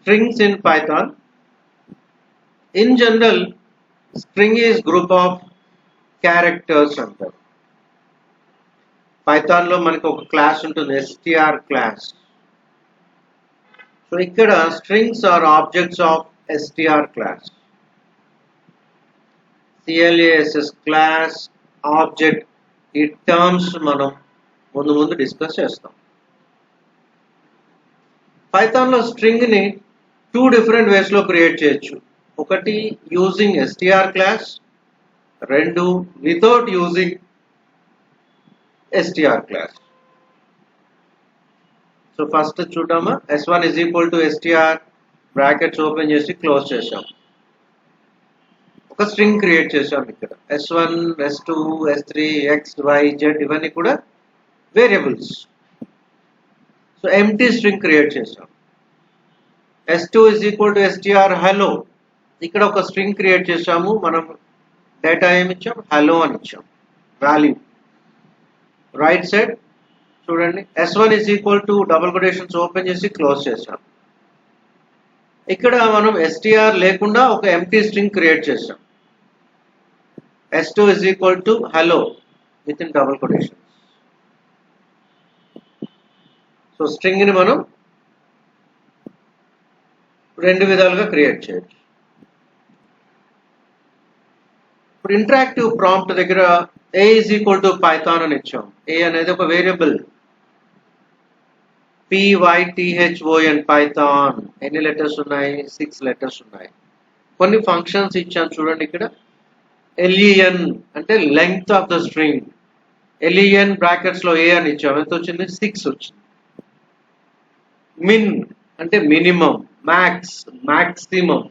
strings in Python. In general, string is group of characters అంటారు. Python లో మనకి ఒక క్లాస్ ఉంటుంది, str క్లాస్. సో ఇక్కడ strings are objects of str class. class class object ఈ terms మనం ముందు డిస్కస్ చేస్తాం. పైథాన్ లో స్ట్రింగ్ ని 2 డిఫరెంట్ వేస్ లో క్రియేట్ చేయొచ్చు. ఒకటి యూజింగ్ str క్లాస్, రెండు without using str class. So first చూద్దామా. s1 is equal to str brackets open చేసి క్లోజ్ చేసాం. ఒక స్ట్రింగ్ క్రియేట్ చేసాం. ఇక్కడ s1, s2, s3, x, y, z ఇవన్నీ కూడా variables. So empty string create చేసాం. s2 is equal to str hello. ఇక్కడ ఒక స్ట్రింగ్ క్రియేట్ చేసాము. మనం డేటా ఏమి ఇచ్చాం, హలో అని ఇచ్చాం వాల్యూ. రైట్ సైడ్ చూడండి, s1 is equal to double quotations open చేసి క్లోజ్ చేసాం. ఇక్కడ మనం str లేకుండా ఒక ఎంప్టీ స్ట్రింగ్ క్రియేట్ చేసాం. s2 is equal to hello with in double quotations. So string ని మనం రెండు విధాలుగా క్రియేట్ చేయొచ్చు. ఇప్పుడు ఇంటరాక్టివ్ ప్రాంప్ట్ దగ్గర a is equal to python అని ఇచ్చాం. a అనేది ఒక వేరియబుల్, python పైథాన్. ఎన్ని లెటర్స్ ఉన్నాయి, 6 లెటర్స్ ఉన్నాయి. కొన్ని ఫంక్షన్స్ ఇచ్చాను చూడండి. ఇక్కడ len అంటే length of the string. len brackets లో a అని ఇచ్చాం. ఎంత వచ్చింది, 6 వచ్చింది. మిన్ అంటే మినిమం, మ్యాక్స్ మాక్సిమం.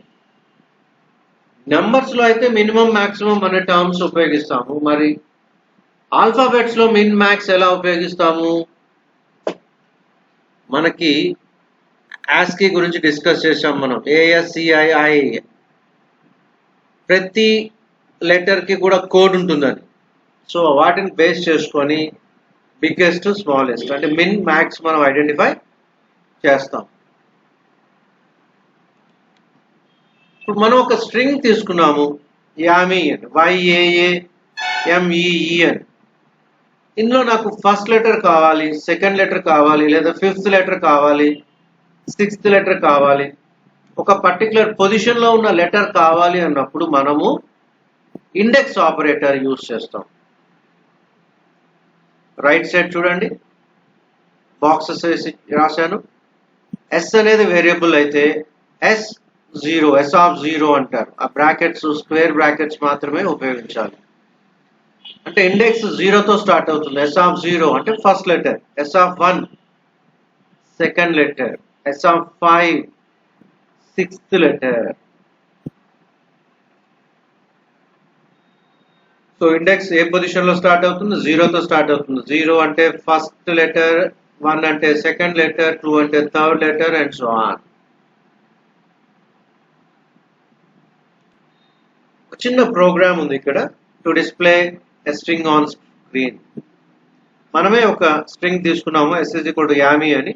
నెంబర్స్ లో అయితే మినిమం మాక్సిమం అనే టర్మ్స్ ఉపయోగిస్తాము. మరి ఆల్ఫాబెట్స్ లో మిన్ మ్యాక్స్ ఎలా ఉపయోగిస్తాము? మనకి ASCII గురించి డిస్కస్ చేసాం మనం. ASCII ప్రతి లెటర్ కి కూడా కోడ్ ఉంటుందని. సో వాటిని బేస్ చేసుకొని బిగ్గెస్ట్ స్మాలెస్ట్ అంటే మిన్ మ్యాక్స్ మనం ఐడెంటిఫై చేస్తాం. ఇప్పుడు మనం ఒక స్ట్రింగ్ తీసుకున్నాము, యామీ అని, YAAMEE అని. ఇందులో నాకు ఫస్ట్ లెటర్ కావాలి, సెకండ్ లెటర్ కావాలి, లేదా 5th లెటర్ కావాలి, 6th లెటర్ కావాలి, ఒక పర్టికులర్ పొజిషన్ లో ఉన్న లెటర్ కావాలి అన్నప్పుడు మనము ఇండెక్స్ ఆపరేటర్ యూజ్ చేస్తాం. రైట్ సైడ్ చూడండి, బాక్సెస్ వేసి రాశాను. s అనేది వేరియబుల్ అయితే s of 0 అంటారు. ఆ బ్రాకెట్స్ స్క్వేర్ బ్రాకెట్స్ మాత్రమే ఉపయోగించాలి. అంటే ఇండెక్స్ 0 తో స్టార్ట్ అవుతుంది. s of 0 అంటే first letter, s of 1 second letter, s of 5 6th letter. So index A position లో స్టార్ట్ అవుతుంది, 0 తో స్టార్ట్ అవుతుంది. 0 అంటే ఫస్ట్ లెటర్, 1 అంటే సెకండ్ లెటర్, 2 అంటే third letter and so on. చిన్న ప్రోగ్రామ్ ఉంది ఇక్కడ, to display a string on screen. మనమే ఒక స్ట్రింగ్ తీసుకున్నాము, s is equal to yami అని.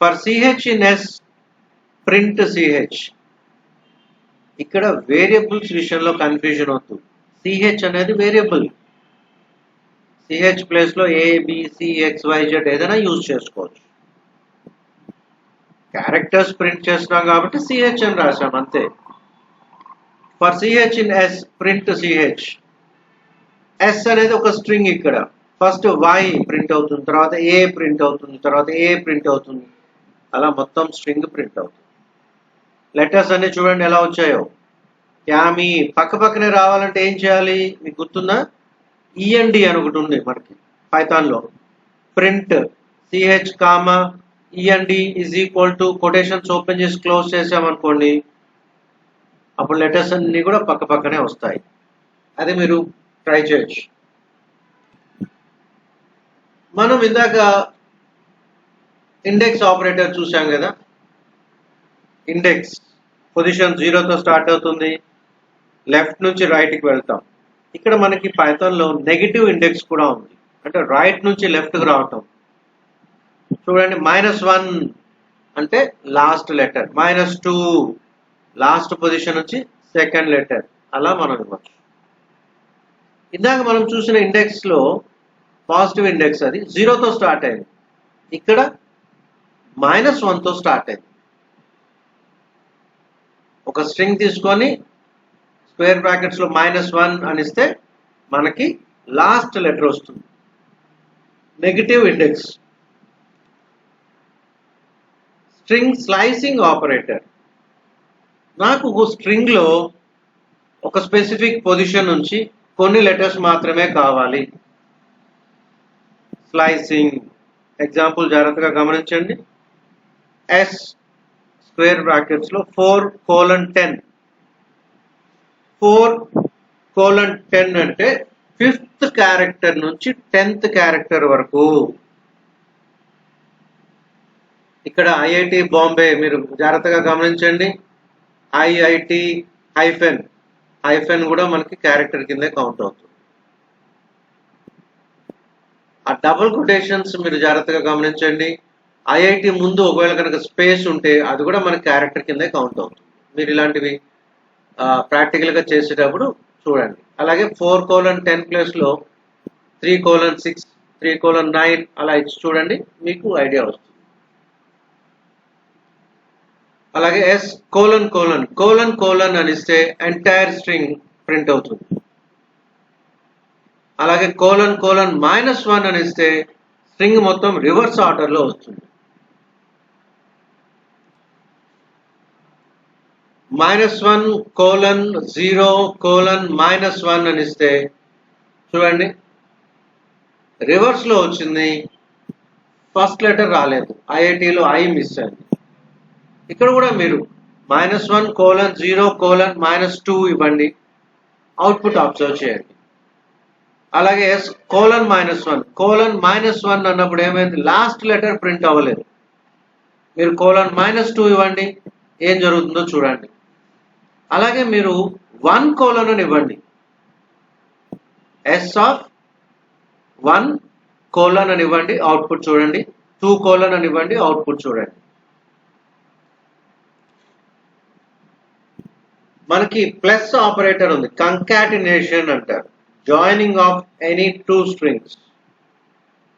For ch in s print ch. ఇక్కడ వేరియబుల్స్ విషయంలో కన్ఫ్యూజన్ అవుతుంది. ch అనేది వేరియబుల్. ch ప్లేస్ లో a b c x y z ఏదైనా యూజ్ చేసుకోవచ్చు. క్యారెక్టర్స్ ప్రింట్ చేస్తున్నాం కాబట్టి ch అని రాసాం అంతే. For ch in s print ch. s అనేది ఒక స్ట్రింగ్. ఇక్కడ ఫస్ట్ y ప్రింట్ అవుతుంది, తర్వాత a ప్రింట్ అవుతుంది, తర్వాత a ప్రింట్ అవుతుంది. అలా మొత్తం స్ట్రింగ్ ప్రింట్ అవుతుంది. లెటర్స్ అన్ని చూడండి ఎలా వచ్చాయో. యామి పక్క పక్కనే రావాలంటే ఏం చేయాలి మీకు గుర్తుందా? END అని ఒకటి ఉంది మనకి పైథాన్ లో. Print ch comma END is equal to quotations open చేసి క్లోజ్ చేసామనుకోండి, అప్పుడు లెటర్స్ అన్ని కూడా పక్క పక్కనే వస్తాయి. అది మీరు ట్రై చేయొచ్చు. మనం ఇందాక ఇండెక్స్ ఆపరేటర్ చూసాం కదా. ఇండెక్స్ పొజిషన్ 0 తో స్టార్ట్ అవుతుంది, లెఫ్ట్ నుంచి రైట్ కి వెళ్తాం. ఇక్కడ మనకి పైథాన్ లో నెగటివ్ ఇండెక్స్ కూడా ఉంది, అంటే రైట్ నుంచి లెఫ్ట్ కి రావటం. చూడండి, -1 అంటే లాస్ట్ లెటర్, -2 లాస్ట్ పొజిషన్ నుంచి సెకండ్ లెటర్, అలా మనం ఇవ్వచ్చు. ఇందాక మనం చూసిన ఇండెక్స్ లో పాజిటివ్ ఇండెక్స్ అది 0తో స్టార్ట్ అయింది, ఇక్కడ -1తో స్టార్ట్ అయింది. ఒక స్ట్రింగ్ తీసుకొని స్క్వేర్ బ్రాకెట్స్ లో -1 అని ఇస్తే మనకి లాస్ట్ లెటర్ వస్తుంది, negative index. String slicing operator, నాకు స్ట్రింగ్ లో ఒక స్పెసిఫిక్ పొజిషన్ నుంచి కొన్ని లెటర్స్ మాత్రమే కావాలి. స్లైసింగ్ ఎగ్జాంపుల్ జాగ్రత్తగా గమనించండి. S స్క్వేర్ బ్రాకెట్స్ లో 4:10, 4:10 అంటే 5th క్యారెక్టర్ నుంచి 10th క్యారెక్టర్ వరకు. ఇక్కడ ఐఐటి బాంబే మీరు జాగ్రత్తగా గమనించండి. ఐఐటి హైఫెన్ కూడా మనకి క్యారెక్టర్ కింద కౌంట్ అవుతుంది. ఆ డబుల్ కొటేషన్స్ మీరు జాగ్రత్తగా గమనించండి. ఐఐటి ముందు ఒకవేళ కనుక స్పేస్ ఉంటే అది కూడా మనకి క్యారెక్టర్ కింద కౌంట్ అవుతుంది. మీరు ఇలాంటివి ప్రాక్టికల్ గా చేసేటప్పుడు చూడండి. అలాగే 4:10 ప్లేస్ లో 3:6, 3:9 అలా ఇచ్చి చూడండి, మీకు ఐడియా వస్తుంది. అలాగే S::::: అని ఇస్తే ఎంటైర్ స్ట్రింగ్ ప్రింట్ అవుతుంది. అలాగే ::-1 అని ఇస్తే స్ట్రింగ్ మొత్తం రివర్స్ ఆర్డర్ లో వస్తుంది. -1:0:-1 అని ఇస్తే చూడండి రివర్స్ లో వచ్చింది, ఫస్ట్ లెటర్ రాలేదు, ఐఐటిలో ఐ మిస్ అయింది. ఇక్కడ కూడా మీరు -1:0:-2 ఇవ్వండి, అవుట్పుట్ అబ్జర్వ్ చేయండి. అలాగే S::-1 అన్నప్పుడు ఏమైంది, లాస్ట్ లెటర్ ప్రింట్ అవ్వలేదు. మీరు :-2 ఇవ్వండి, ఏం జరుగుతుందో చూడండి. అలాగే మీరు 1: అని ఇవ్వండి, S:(1) అని ఇవ్వండి, అవుట్పుట్ చూడండి. 2: అని ఇవ్వండి, అవుట్పుట్ చూడండి. మనకి ప్లస్ ఆపరేటర్ ఉంది, కంకాటినేషన్ అంటారు, జాయినింగ్ ఆఫ్ ఎనీ 2 స్ట్రింగ్స్.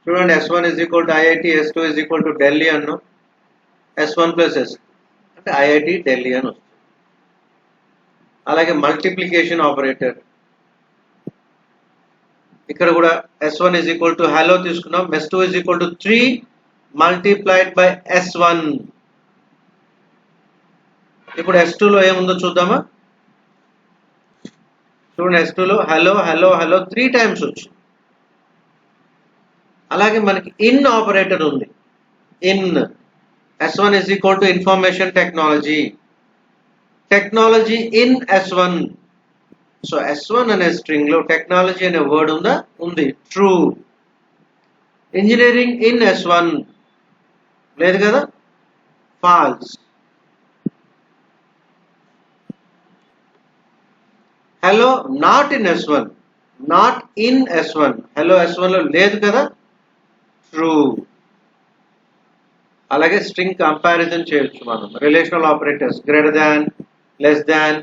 చూడండి S1 = IIT, S2 = Delhi అను, S1 + S అంటే IIT ఢిల్లీ అని వస్తుంది. అలాగే మల్టిప్లికేషన్ ఆపరేటర్, ఇక్కడ కూడా S1 = hello తీసుకున్నాం, S2 = 3 multiplied by S1. ఇప్పుడు S2 లో ఏముందో చూద్దామా. చూడండి S2 లో హలో 3 టైమ్స్ వచ్చింది. అలాగే మనకి ఇన్ ఆపరేటర్ ఉంది, in. S1 = information technology in S1. So S1 అనే స్ట్రింగ్ లో టెక్నాలజీ అనే వర్డ్ ఉందా, ఉంది, ట్రూ. ఇంజనీరింగ్ ఇన్ S1 లేదు కదా, false. Hello not in S1, hello S1 లో లేదు కదా, ట్రూ. అలాగే స్ట్రింగ్ కంపారిజన్ చేయొచ్చు మనం. Relational operators greater than, less than,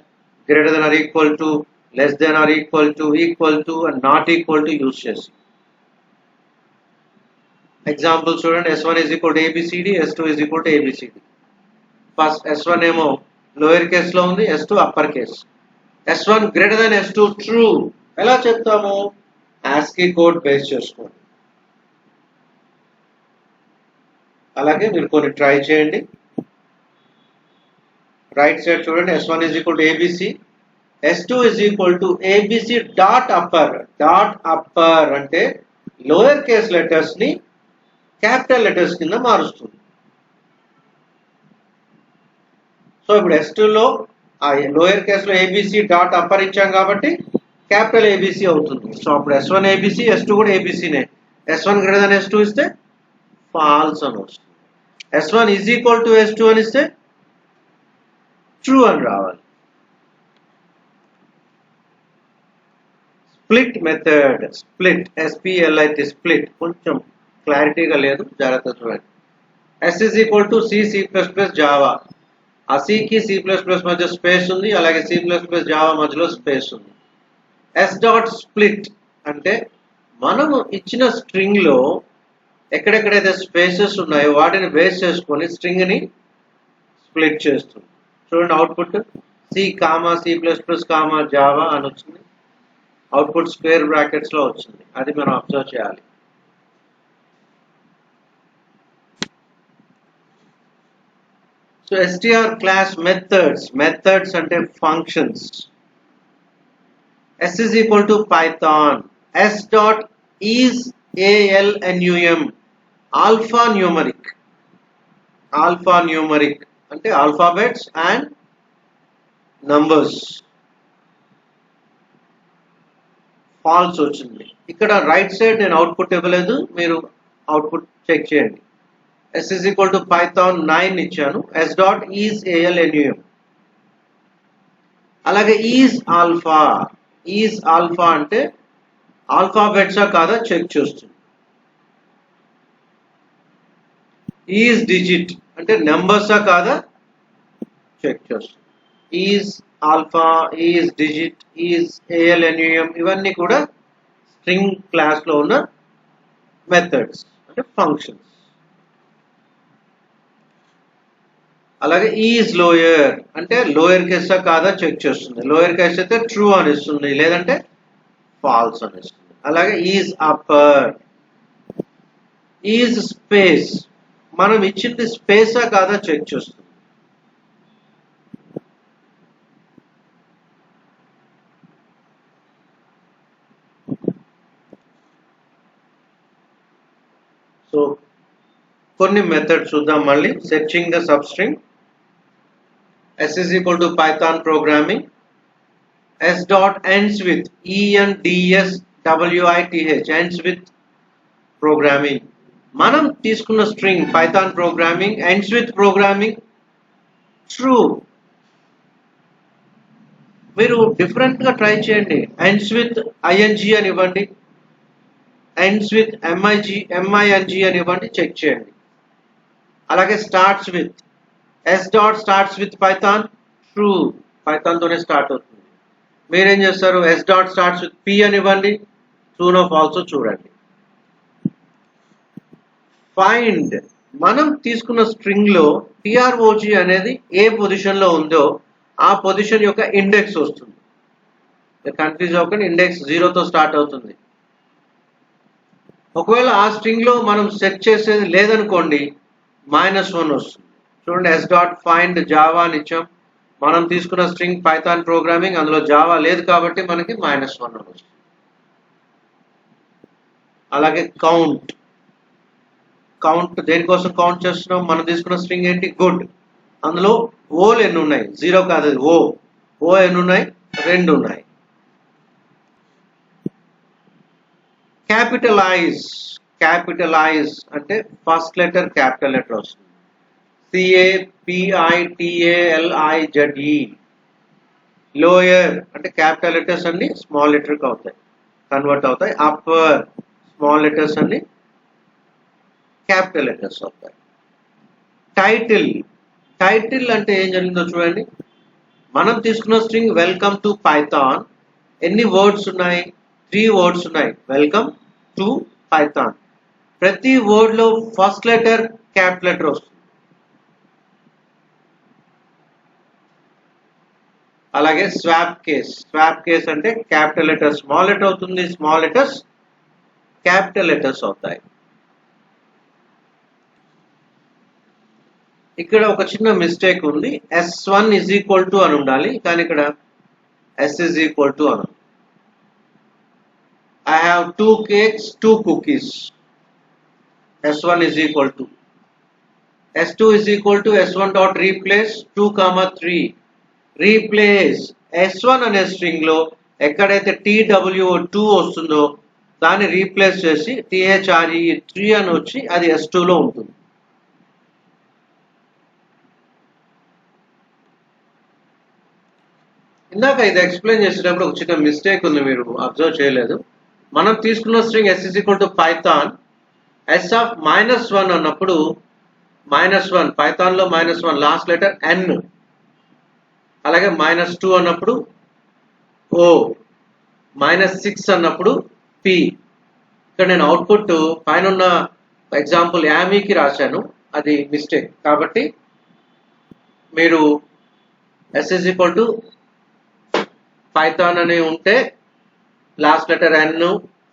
greater than or equal to, less than or equal to and not equal to use చేసి. Example చూడండి, S1 = ABCD, S2 = ABCD. First S1 ఏమో lower case లో ఉంది, S2 upper case. S1 greater than S2 true. ఎలా చెప్తాము, ASCII code base చేసుకోండి. అలాగే మీరు కొన్ని ట్రై చేయండి. రైట్ సైడ్ చూడండి, S1 = ABC, S2 = ABC dot upper అంటే లోయర్ కేస్ లెటర్స్ ని క్యాపిటల్ లెటర్స్ కింద మారుస్తుంది. సో ఇప్పుడు S2 లో ఆ లోయర్ కేస్ లో ABC డాట్ అప్పర్ ఇచ్చాం కాబట్టి క్యాపిటల్ ABC అవుతుంది. సో అప్పుడు S1 ABC, S2 కూడా ABCనే. S1 గ్రేటర్ దాన్ S2 ఇస్తే ఫాల్స్ అని వస్తుంది. S1 = S2 అని ఇస్తే ట్రూ అని రావాలి. Split method, split SPLIT, split కొంచెం క్లారిటీగా లేదు, జాగ్రత్త చూడండి. S is equal to C, C++, Java. ఆ C కి C++ మధ్య స్పేస్ ఉంది, అలాగే C++ Java మధ్యలో స్పేస్ ఉంది. S డాట్ స్ప్లిట్ అంటే మనము ఇచ్చిన స్ట్రింగ్ లో ఎక్కడెక్కడైతే స్పేసెస్ ఉన్నాయో వాటిని బేస్ చేసుకొని స్ట్రింగ్ ని స్ప్లిట్ చేస్తుంది. చూడండి అవుట్పుట్ C, C++, Java అని వచ్చింది. అవుట్పుట్ స్క్వేర్ బ్రాకెట్స్ లో వచ్చింది. అది మనం అబ్జర్వ్ చేయాలి. సో str క్లాస్ మెథడ్స్ అంటే functions. S is equal to Python. S dot is ALNUM alphanumeric అంటే alphabets and numbers. ఫాల్స్ వచ్చింది. ఇక్కడ రైట్ సైడ్ నేను అవుట్పుట్ ఇవ్వలేదు, మీరు అవుట్పుట్ చెక్ చేయండి. S is equal to Python 9 ఇచ్చాను. S dot is ALNUM. అలాగే ఈజ్ ఆల్ఫా అంటే ఆల్ఫాబెట్సా కాదా చెక్ చేస్తుంది. ఈజ్ డిజిట్ అంటే నెంబర్సా కాదా చెక్ చేస్తుంది. Is alpha, is digit, is ALNUM ఇవన్నీ కూడా స్ట్రింగ్ క్లాస్ లో ఉన్న మెథడ్స్ అంటే ఫంక్షన్స్. అలాగే ఈజ్ లోయర్ అంటే లోయర్ కేసా కాదా చెక్ చేస్తుంది. లోయర్ కేస్ అయితే ట్రూ అని ఇస్తుంది, లేదంటే ఫాల్స్ అని ఇస్తుంది. అలాగే ఈజ్ అప్పర్, ఈజ్ స్పేస్ మనం ఇచ్చింది స్పేసా కాదా చెక్ చేస్తుంది. సో కొన్ని మెథడ్స్ చూద్దాం మళ్ళీ. Searching the sub string. S is equal to Python programming. S dot ends with ENDSWITH ends with programming. మనం తీసుకున్న string Python programming ends with programming true. మీరు డిఫరెంట్ గా ట్రై చేయండి. ఎండ్స్ విత్ ING అని ఇవ్వండి, ends with MING అని ఇవ్వండి, check చేయండి. అలాగే starts with S dot starts with Python true, Python తోనే స్టార్ట్ అవుతుంది. మీరేం చేస్తారు, S dot starts with P అని ఇవ్వండి, ట్రూనో ఫాల్సో చూడండి. ఫైండ్ మనం తీసుకున్న స్ట్రింగ్ లో TROG అనేది ఏ పొజిషన్ లో ఉందో ఆ పొజిషన్ యొక్క ఇండెక్స్ వస్తుంది. కన్ఫ్యూజ్ అవ్వకండి, ఇండెక్స్ 0తో స్టార్ట్ అవుతుంది. ఒకవేళ ఆ స్ట్రింగ్ లో మనం సెట్ చేసేది లేదనుకోండి -1 వస్తుంది. చూడండి S డాట్ ఫైండ్ జావా అని ఇచ్చాం. మనం తీసుకున్న స్ట్రింగ్ పైథాన్ ప్రోగ్రామింగ్, అందులో జావా లేదు కాబట్టి మనకి -1 వస్తుంది. అలాగే కౌంట్ దేనికోసం కౌంట్ చేస్తున్నాం, మనం తీసుకున్న స్ట్రింగ్ ఏంటి గుడ్, అందులో ఓలు ఎన్ని ఉన్నాయి, 0 కాదు అది ఓ ఎన్ని ఉన్నాయి, 2 ఉన్నాయి. క్యాపిటలైజ్ అంటే ఫస్ట్ లెటర్ క్యాపిటల్ లెటర్ వస్తుంది. CAPITALIZE. లోయర్ అంటే క్యాపిటల్ లెటర్స్ అన్ని స్మాల్ లెటర్ కన్వర్ట్ అవుతాయి. అప్పర్ స్మాల్ లెటర్స్ అన్ని క్యాపిటల్ లెటర్స్ అవుతాయి. టైటిల్ అంటే ఏం జరిగిందో చూడండి. మనం తీసుకున్న స్ట్రింగ్ వెల్కమ్ టు పైథాన్ ఎన్ని వర్డ్స్ ఉన్నాయి, 3 వర్డ్స్ ఉన్నాయి. వెల్కమ్ టు పైథాన్, ప్రతి వర్డ్ లో ఫస్ట్ లెటర్ క్యాపిటల్ లెటర్ వస్తుంది. అలాగే స్వాప్ కేస్ అంటే క్యాపిటల్ లెటర్ స్మాల్ లెటర్ అవుతుంది, స్మాల్ లెటర్స్ క్యాపిటల్ లెటర్స్ అవుతాయి. ఇక్కడ ఒక చిన్న మిస్టేక్ ఉంది. S1 is equal to అని ఉండాలి, కానీ ఇక్కడ S is equal to అని. I have 2 cakes, 2 cookies. S1 is equal to. S2 is equal to S1 dot replace 2, 3. Replace S1 అనే స్ట్రింగ్ లో ఎక్కడైతే TWO2 వస్తుందో దాన్ని రీప్లేస్ చేసి THRE3 అని వచ్చి అది S2 లో ఉంటుంది. ఇందాక ఇది ఎక్స్ప్లెయిన్ చేసేటప్పుడు ఒక చిన్న మిస్టేక్ ఉంది, మీరు అబ్జర్వ్ చేయలేదు. మనం తీసుకున్న string S is equal to Python S of -1 అన్నప్పుడు -1 పైథాన్లో -1 లాస్ట్ లెటర్ N, అలాగే -2 అన్నప్పుడు O, -6 అన్నప్పుడు P. ఇక్కడ నేను అవుట్పుట్ పైన ఉన్న ఎగ్జాంపుల్ యామీకి రాశాను, అది మిస్టేక్. కాబట్టి మీరు S పైథాన్ అని ఉంటే లాస్ట్ లెటర్ N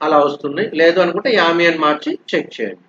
అలా వస్తుంది, లేదు అనుకుంటే యామీ అని మార్చి చెక్ చేయండి.